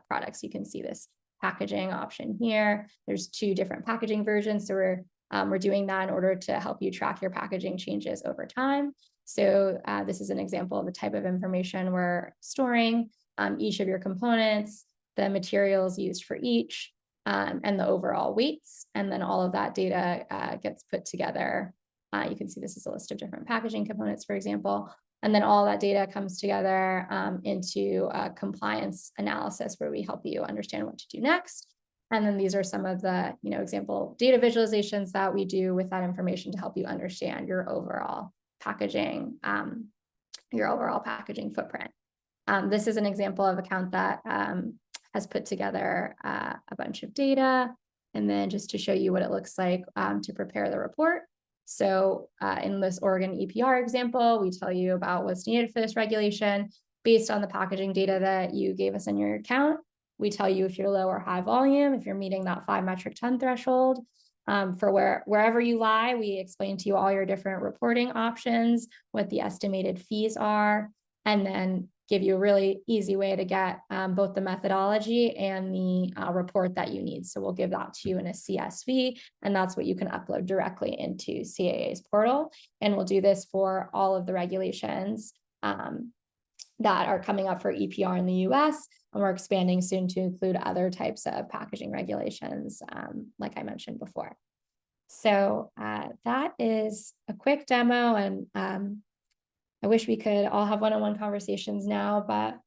products. You can see this packaging option here. There's 2 different packaging versions. So we're doing that in order to help you track your packaging changes over time. So this is an example of the type of information we're storing, each of your components, the materials used for each, and the overall weights. And then all of that data gets put together. You can see this is a list of different packaging components, for example. And then all that data comes together into a compliance analysis where we help you understand what to do next. And then these are some of the example data visualizations that we do with that information to help you understand your overall packaging footprint. This is an example of account that has put together a bunch of data. And then just to show you what it looks like to prepare the report. So in this Oregon EPR example, we tell you about what's needed for this regulation based on the packaging data that you gave us in your account. We tell you if you're low or high volume, if you're meeting that 5 metric ton threshold. For wherever you lie, we explain to you all your different reporting options, what the estimated fees are, and then give you a really easy way to get both the methodology and the report that you need. So we'll give that to you in a CSV, and that's what you can upload directly into CAA's portal. And we'll do this for all of the regulations that are coming up for EPR in the US, and we're expanding soon to include other types of packaging regulations, like I mentioned before. So that is a quick demo, and I wish we could all have one-on-one conversations now, but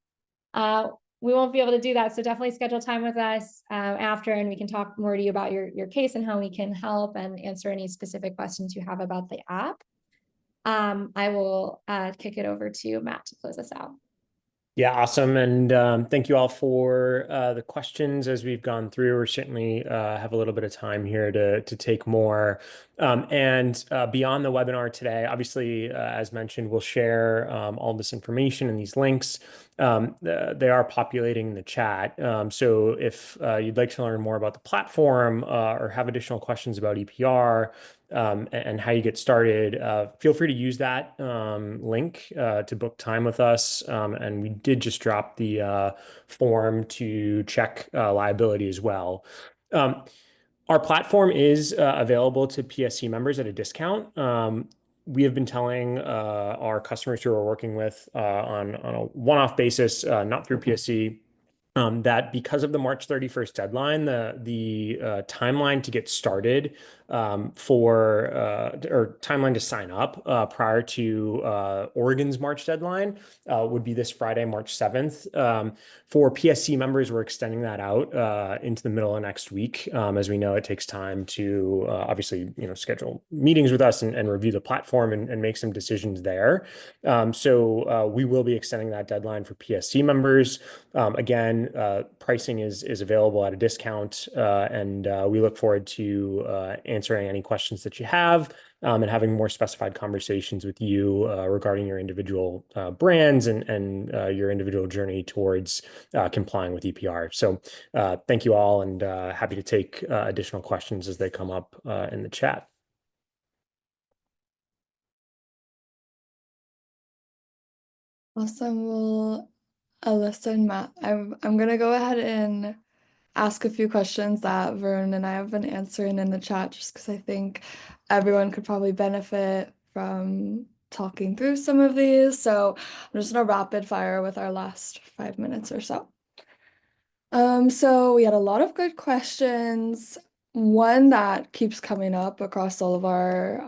we won't be able to do that. So definitely schedule time with us after, and we can talk more to you about your case and how we can help and answer any specific questions you have about the app. I will kick it over to Matt to close us out. Yeah, awesome. And thank you all for the questions as we've gone through. We're certainly have a little bit of time here to take more. And beyond the webinar today, obviously, as mentioned, we'll share all this information and these links. They are populating in the chat. So if you'd like to learn more about the platform or have additional questions about EPR, and how you get started, feel free to use that link to book time with us. And we did just drop the form to check liability as well. Our platform is available to PSC members at a discount. We have been telling our customers who are working with on a one-off basis, not through PSC, that because of the March 31st deadline, the timeline to get started or timeline to sign up prior to Oregon's March deadline would be this Friday, March 7th. For PSC members, we're extending that out into the middle of next week. As we know, it takes time to obviously, schedule meetings with us and review the platform and make some decisions there. So we will be extending that deadline for PSC members. Again, pricing is available at a discount, and we look forward to answering any questions that you have and having more specified conversations with you regarding your individual brands and your individual journey towards complying with EPR. So thank you all, and happy to take additional questions as they come up in the chat. Awesome. Well, Alyssa and Matt, I'm gonna go ahead and ask a few questions that Vern and I have been answering in the chat, just because I think everyone could probably benefit from talking through some of these. So I'm just gonna rapid fire with our last 5 minutes or so. So we had a lot of good questions. One that keeps coming up across all of our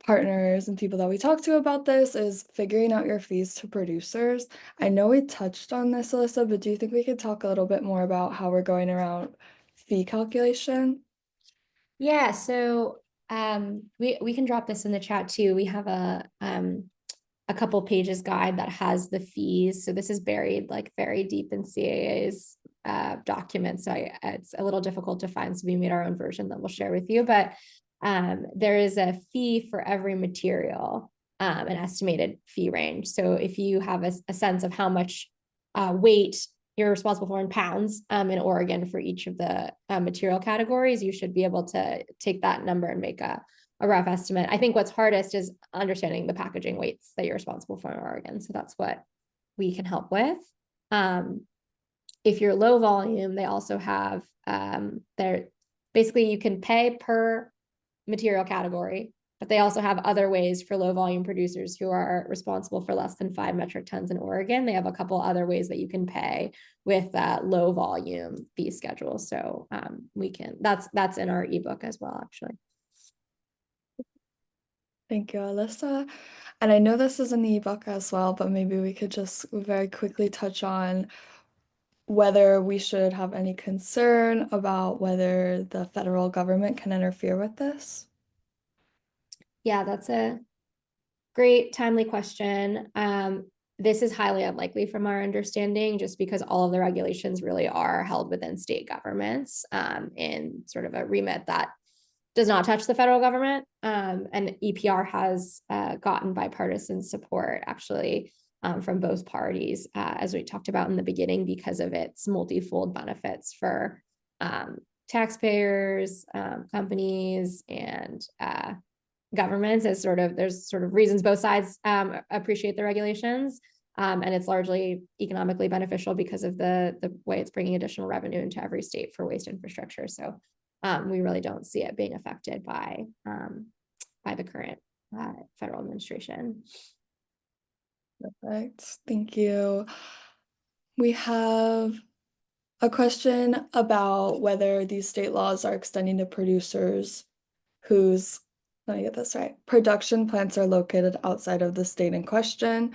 partners and people that we talk to about this is figuring out your fees to producers. I know we touched on this, Alyssa, but do you think we could talk a little bit more about how we're going around fee calculation? Yeah, so we can drop this in the chat too. We have a couple pages guide that has the fees. So this is buried like very deep in CAA's documents. So it's a little difficult to find. So we made our own version that we'll share with you. But there is a fee for every material, an estimated fee range. So if you have a sense of how much weight you're responsible for in pounds in Oregon for each of the material categories, you should be able to take that number and make a rough estimate. I think what's hardest is understanding the packaging weights that you're responsible for in Oregon. So that's what we can help with. If you're low volume, they also have basically you can pay per material category, but they also have other ways for low volume producers who are responsible for less than 5 metric tons in Oregon. They have a couple other ways that you can pay with that low volume fee schedule. So that's in our ebook as well, actually. Thank you, Alyssa. And I know this is in the ebook as well, but maybe we could just very quickly touch on whether we should have any concern about whether the federal government can interfere with this. Yeah, that's a great, timely question. This is highly unlikely from our understanding, just because all of the regulations really are held within state governments in sort of a remit that does not touch the federal government. And EPR has gotten bipartisan support, actually, from both parties, as we talked about in the beginning, because of its multifold benefits for taxpayers, companies, and governments. As there's sort of reasons both sides appreciate the regulations, and it's largely economically beneficial because of the way it's bringing additional revenue into every state for waste infrastructure. So we really don't see it being affected by the current federal administration. Perfect. Thank you. We have a question about whether these state laws are extending to producers whose, let me get this right, production plants are located outside of the state in question.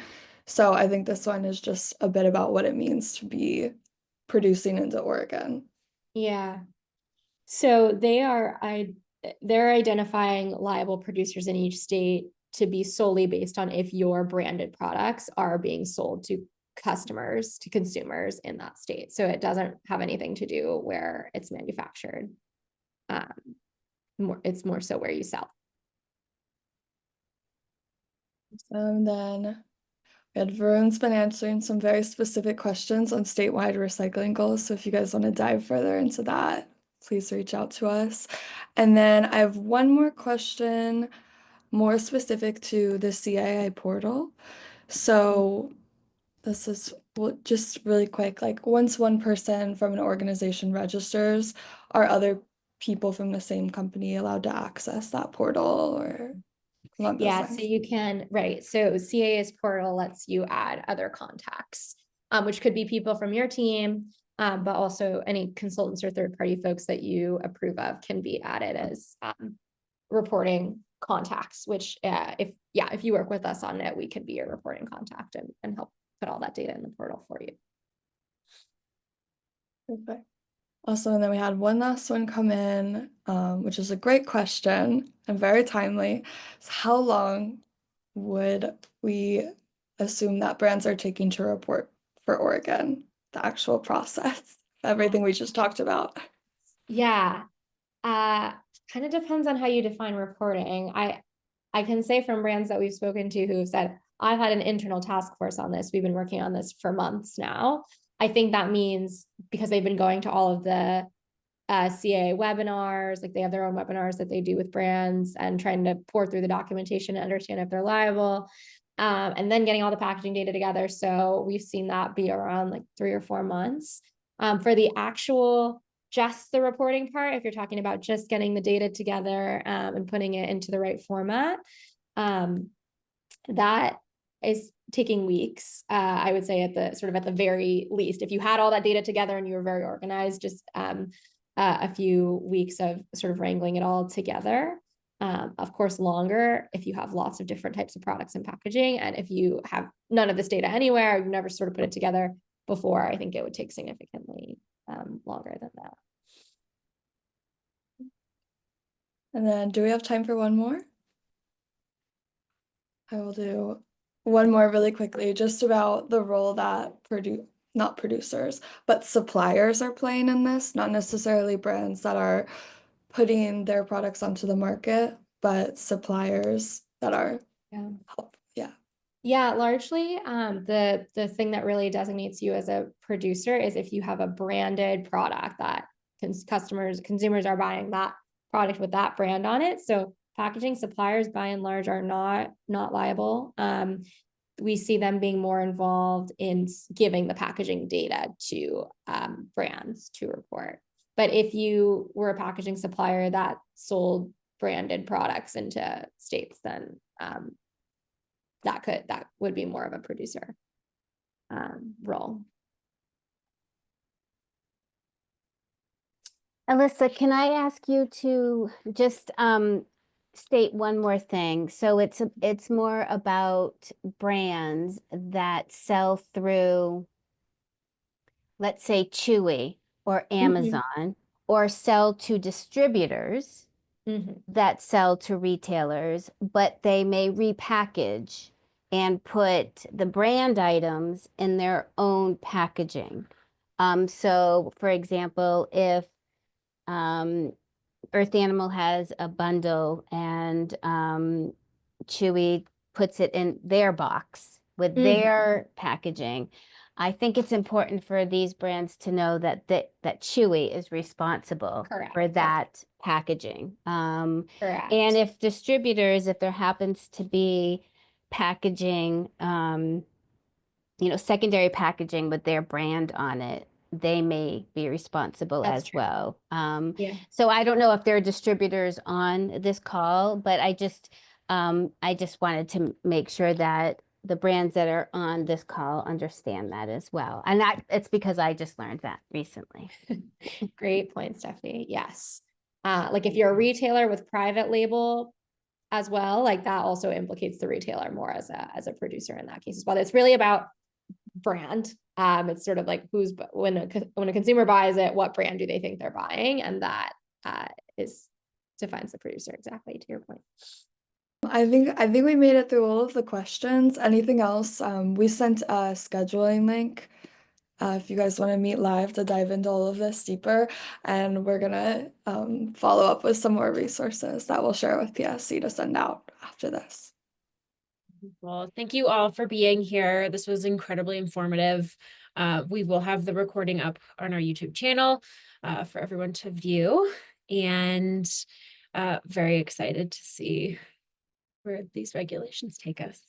So I think this one is just a bit about what it means to be producing into Oregon. Yeah. So they're identifying liable producers in each state to be solely based on if your branded products are being sold to customers, to consumers in that state. So it doesn't have anything to do where it's manufactured. It's more so where you sell. Then we had Varun's been answering some very specific questions on statewide recycling goals. So if you guys want to dive further into that, please reach out to us. And then I have one more question, more specific to the CII portal. So this is just really quick, like once one person from an organization registers, are other people from the same company allowed to access that portal or along those Yeah, so lines? you can, right. So CA's portal lets you add other contacts, which could be people from your team, but also any consultants or third-party folks that you approve of can be added as reporting contacts, which if you work with us on it, we can be your reporting contact and help put all that data in the portal for you. Perfect. Also, and then we had one last one come in, which is a great question and very timely. So how long would we assume that brands are taking to report for Oregon, the actual process, everything we just talked about? Yeah, kind of depends on how you define reporting. I can say from brands that we've spoken to who have said, I've had an internal task force on this. We've been working on this for months now. I think that means because they've been going to all of the CA webinars, like they have their own webinars that they do with brands and trying to pour through the documentation and understand if they're liable, and then getting all the packaging data together. So we've seen that be around like 3 or 4 months. For the actual, just the reporting part, if you're talking about just getting the data together and putting it into the right format, that is taking weeks. I would say at the very least, if you had all that data together and you were very organized, just a few weeks of sort of wrangling it all together. Of course, longer if you have lots of different types of products and packaging. And if you have none of this data anywhere, you've never sort of put it together before, I think it would take significantly longer than that. And then do we have time for one more? I will do one more really quickly, just about the role that not producers, but suppliers are playing in this, not necessarily brands that are putting their products onto the market, but suppliers that are Yeah, largely the thing that really designates you as a producer is if you have a branded product that consumers are buying that product with that brand on it. So packaging suppliers by and large are not liable. We see them being more involved in giving the packaging data to brands to report. But if you were a packaging supplier that sold branded products into states, then that would be more of a producer role. Alyssa, can I ask you to just state one more thing? So it's more about brands that sell through, let's say, Chewy or Amazon, or sell to distributors that sell to retailers, but they may repackage and put the brand items in their own packaging. So for example, if Earth Animal has a bundle and Chewy puts it in their box with their packaging, I think it's important for these brands to know that Chewy is responsible for that packaging. Correct. And if distributors, if there happens to be packaging, secondary packaging with their brand on it, they may be responsible as well. So I don't know if there are distributors on this call, but I just wanted to make sure that the brands that are on this call understand that as well. And it's because I just learned that recently. Great point, Stephanie. Yes. Like if you're a retailer with private label as well, like that also implicates the retailer more as a producer in that case as well. It's really about brand. It's sort of like when a consumer buys it, what brand do they think they're buying? And that defines the producer, exactly to your point. I think we made it through all of the questions. Anything else? We sent a scheduling link if you guys want to meet live to dive into all of this deeper, and we're gonna follow up with some more resources that we'll share with PSC to send out after this. Well, thank you all for being here. This was incredibly informative. We will have the recording up on our YouTube channel for everyone to view, and very excited to see where these regulations take us.